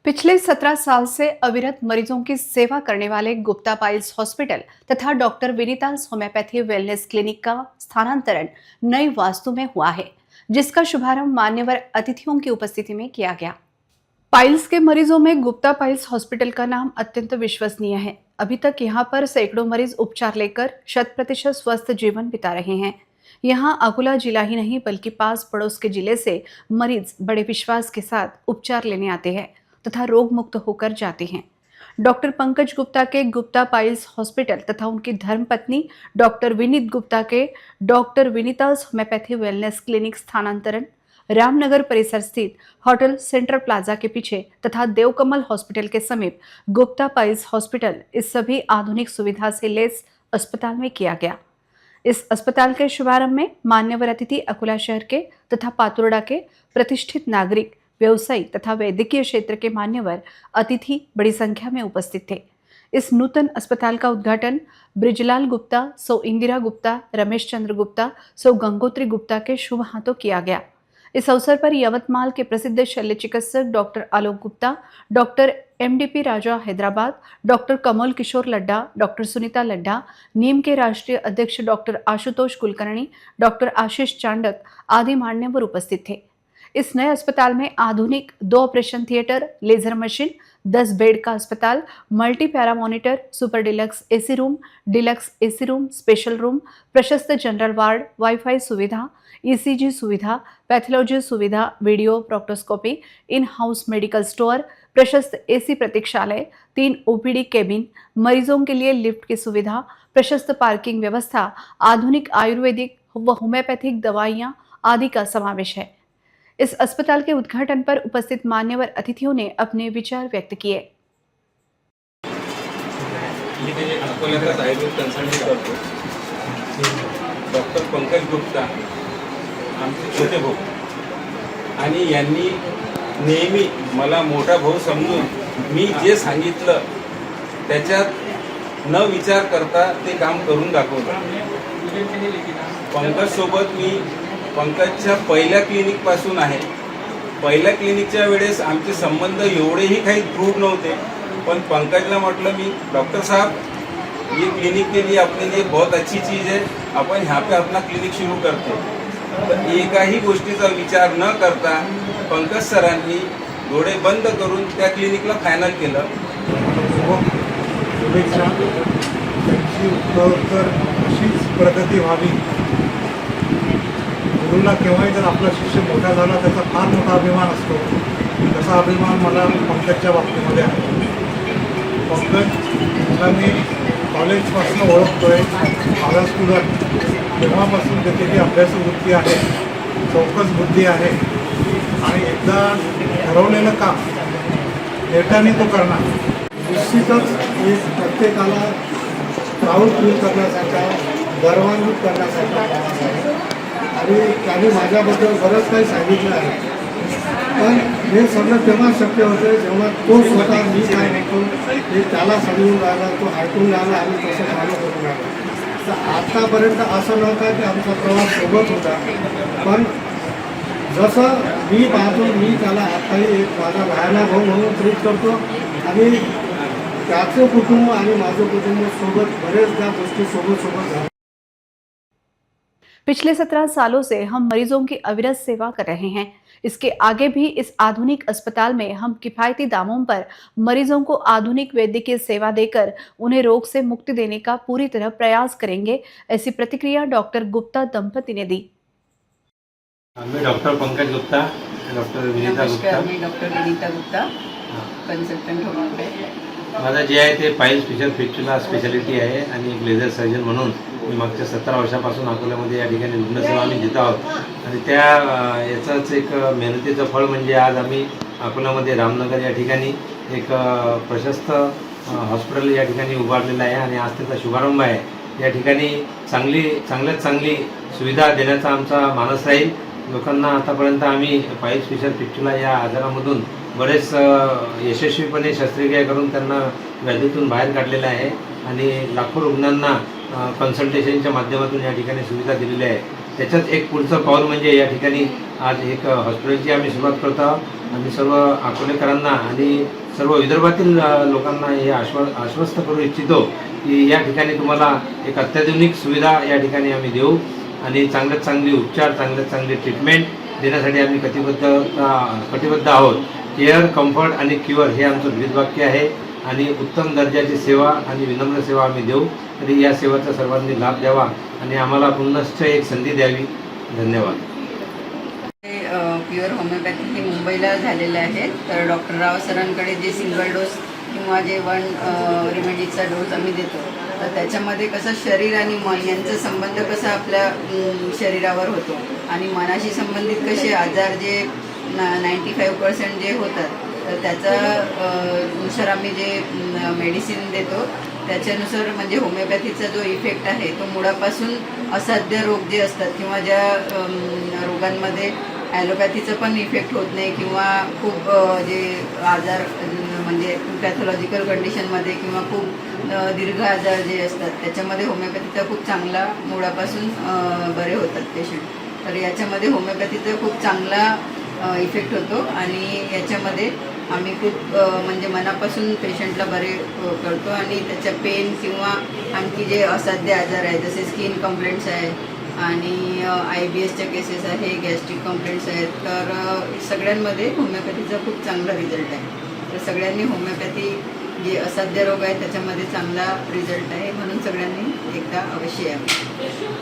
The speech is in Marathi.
पिछले 17 साल से अविरत मरीजों की सेवा करने वाले गुप्ता पाइल्स हॉस्पिटल तथा डॉक्टर विनीतास होम्योपैथी वेलनेस क्लिनिक का स्थानांतरण नई वास्तु में हुआ है, जिसका शुभारंभ मान्यवर अतिथियों की उपस्थिति में किया गया। पाइल्स के मरीजों में गुप्ता पाइल्स हॉस्पिटल का नाम अत्यंत विश्वसनीय है। अभी तक यहाँ पर सैकड़ों मरीज उपचार लेकर 100% स्वस्थ जीवन बिता रहे हैं। यहाँ अकोला जिला ही नहीं बल्कि पास पड़ोस के जिले से मरीज बड़े विश्वास के साथ उपचार लेने आते हैं तथा रोग मुक्त होकर जाते हैं। डॉक्टर पंकज गुप्ता के गुप्ता पाइल्स हॉस्पिटल तथा उनकी धर्मपत्नी डॉक्टर विनीत गुप्ता के डॉक्टर विनीतास होम्योपैथी वेलनेस क्लिनिक स्थानांतरण रामनगर परिसर स्थित होटल सेंट्रल प्लाजा के पीछे तथा देवकमल हॉस्पिटल के समीप गुप्ता पाइल्स हॉस्पिटल इस सभी आधुनिक सुविधा से लैस अस्पताल में किया गया। इस अस्पताल के शुभारंभ में मान्यवर अतिथि अकोला शहर के तथा पातुर्डा के प्रतिष्ठित नागरिक, व्यवसायी तथा वैद्यकीय क्षेत्र के मान्यवर अतिथि बड़ी संख्या में उपस्थित थे। इस नूतन अस्पताल का उद्घाटन ब्रिजलाल गुप्ता, सौ इंदिरा गुप्ता, रमेश चंद्र गुप्ता, सौ गंगोत्री गुप्ता के शुभ हाथों किया गया। इस अवसर पर यवतमाल के प्रसिद्ध शल्य चिकित्सक doctor Alok Gupta, doctor MDP राजा हैदराबाद, डॉक्टर कमल किशोर लड्डा, डॉक्टर सुनीता लड्डा, नीम के राष्ट्रीय अध्यक्ष डॉक्टर आशुतोष कुलकर्णी, डॉक्टर आशीष चांडक आदि मान्यवर उपस्थित थे। इस नए अस्पताल में आधुनिक 2 operation theatre, laser machine, 10 bed का अस्पताल, multi para monitor, super deluxe AC room, deluxe AC room, special room, प्रशस्त जनरल वार्ड, वाईफाई सुविधा, ECG सुविधा, पैथोलॉजी सुविधा, video proctoscopy, in house medical store, प्रशस्त AC प्रतीक्षालय, 3 OPD केबिन, मरीजों के लिए लिफ्ट की सुविधा, प्रशस्त पार्किंग व्यवस्था, आधुनिक आयुर्वेदिक व होम्योपैथिक दवाइयां आदि का समावेश है। इस अस्पताल के उद्घाटन पर उपस्थित मान्यवर अतिथियों ने अपने विचार व्यक्त किए। अकोल्यात आयुर्वेद कन्सल्टिंग करतो। डॉक्टर पंकज गुप्ता आमचे छोटे भाऊ आणि यांनी नेहमी मला मोठा भाऊ समजून मी जे सांगितलं त्याच्यात न विचार करता ते काम करून दाखवलं। पंकज सोबत मी पंकजच्या पहिल्या क्लिनिक पासून आहे। पहिल्या क्लिनिकच्या वेळेस आमचे संबंध एवढेही काही दृढ नव्हते, पण पंकजला म्हटलं मी डॉक्टर साहब ये क्लिनिक के लिए अपने लिए बहुत अच्छी चीज़ है, अपन यहाँ पे अपना क्लिनिक शुरू करते। तर एकाही गोष्टीचा विचार न करता पंकज सरांनी डोळे बंद करून त्या क्लिनिकला फायनल केलं। शुभेच्छा, त्यांची उत्तरोत्तर अशीच प्रगती व्हावी। गुरुला केव्हाही जर आपला शिष्य मोठा झाला त्याचा फार मोठा अभिमान असतो, तसा अभिमान मला पंकजच्या बाबतीमध्ये आहे। पंकजला मी कॉलेजपासून ओळखतोय, माझा स्टुडंट, तेव्हापासून त्याची जी अभ्यासवृत्ती आहे, चौकस बुद्धी आहे आणि एकदा ठरवलेलं काम नेटाने तो करणार। निश्चितच एक प्रत्येकाला प्राऊड फील करण्यासारखा, गर्वान्वित करण्यासारखा माणूस आहे आणि त्याने माझ्याबद्दल बरंच काही सांगितलं आहे। पण हे सगळं तेव्हा शक्य होतं जेव्हा तो स्वतः मी काय म्हणतो हे त्याला समजून राहिला, तो ऐकून राहिला आणि तसं फॉलो करून राहिला। तर आत्तापर्यंत असं नव्हतं की आमचा प्रवास सोबत होता, पण जसं मी पाहतो मी त्याला आत्ताही एक माझा राहायला भाऊ म्हणून ट्रीट करतो आणि त्याचं कुटुंब आणि माझं कुटुंब सोबत बरेचदा गोष्टी सोबत झाल्या। पिछले 17 सालों से हम मरीजों की अविरत सेवा कर रहे हैं। इसके आगे भी इस आधुनिक अस्पताल में हम किफायती दामों पर मरीजों को आधुनिक वैद्यकीय सेवा देकर उन्हें रोग से मुक्ति देने का पूरी तरह प्रयास करेंगे, ऐसी प्रतिक्रिया डॉक्टर गुप्ता दंपति ने दी। मैं डॉक्टर पंकज गुप्ता, डॉक्टर विनीता गुप्ता। मी डॉक्टर विनीता गुप्ता, कन्सल्टंट होम्योपॅथ। माझं जे आहे ते पाइल्स फिशर फिस्टुला स्पेशालिटी आहे आणि एक लेझर सर्जन म्हणून मी मागच्या 17 वर्षापासून अकोल्यामध्ये या ठिकाणी रुग्णसेवा आम्ही देत आहोत आणि त्या याचाच एक मेहनतीचं फळ म्हणजे आज आम्ही अकोल्यामध्ये रामनगर या ठिकाणी एक प्रशस्त हॉस्पिटल या ठिकाणी उभारलेलं आहे आणि आज त्याचा शुभारंभ आहे। या ठिकाणी चांगल्यात चांगली सुविधा देण्याचा आमचा मानस राहील। लोकांना आतापर्यंत आम्ही पाइल्स फिशर फिस्टुला या आजारामधून बरेच यशस्वीपणे शस्त्रक्रिया करून त्यांना व्याधीतून बाहेर काढलेलं आहे आणि लाखो रुग्णांना कन्सल्टेशनच्या माध्यमातून या ठिकाणी सुविधा दिलेली आहे। त्याच्यात एक पुढचं पाऊल म्हणजे या ठिकाणी आज एक हॉस्पिटलची आम्ही सुरुवात करत आहोत आणि सर्व अकोलेकरांना आणि सर्व विदर्भातील लोकांना हे आश्वस्त करू इच्छितो की या ठिकाणी तुम्हाला एक अत्याधुनिक सुविधा या ठिकाणी आम्ही देऊ आणि चांगल्यात चांगली उपचार, चांगल्यात चांगली ट्रीटमेंट देण्यासाठी आम्ही कटिबद्ध आहोत. केअर, कम्फर्ट आणि क्युअर हे आमचं ब्रीदवाक्य आहे आणि उत्तम दर्जाची सेवा आणि विनम्र सेवा आम्ही देऊ. तरी या सेवेचा सर्वांनी लाभ द्यावा आणि आम्हाला पुनश्च एक संधी द्यावी. धन्यवाद. प्युअर होमिओपॅथी हे मुंबईला झालेले आहेत. तर डॉक्टर राव सरांकडे जे सिंगल डोस किंवा जे 1 रेमेडीचा डोस आम्ही देतो, तर त्याच्यामध्ये कसं शरीर आणि मन यांचा संबंध कसा आपल्या शरीरावर होतो आणि मनाशी संबंधित कसे आजार जे 95% जे होतात, तर त्याचा नुसार आम्ही जे मेडिसिन देतो त्याच्यानुसार म्हणजे होमिओपॅथीचा जो इफेक्ट आहे तो मुळापासून असाध्य रोग जे असतात किंवा ज्या रोगांमध्ये ॲलोपॅथीचं पण इफेक्ट होत नाही किंवा खूप जे आजार म्हणजे पॅथॉलॉजिकल कंडिशनमध्ये किंवा खूप दीर्घ आजार जे असतात त्याच्यामध्ये होमिओपॅथीचा खूप चांगला मुळापासून बरे होतात पेशंट. तर याच्यामध्ये होमिओपॅथीचा खूप चांगला इफेक्ट होतो आणि याच्यामध्ये आम्ही खूप म्हणजे मनापासून पेशंटला बरे करतो आणि त्याच्या पेन किंवा आणखी जे असाध्य आजार आहे जसे स्किन कंप्लेंट्स आहे आणि IBSच्या केसेस आहे, गॅस्ट्रिक कंप्लेंट्स आहेत, तर सगळ्यांमध्ये होमिओपॅथीचा खूप चांगला रिझल्ट आहे. तर सगळ्यांनी होमिओपॅथी जे असाध्य रोग आहे त्याच्यामध्ये चांगला रिझल्ट आहे म्हणून सगळ्यांनी एकदा अवश्य यावं.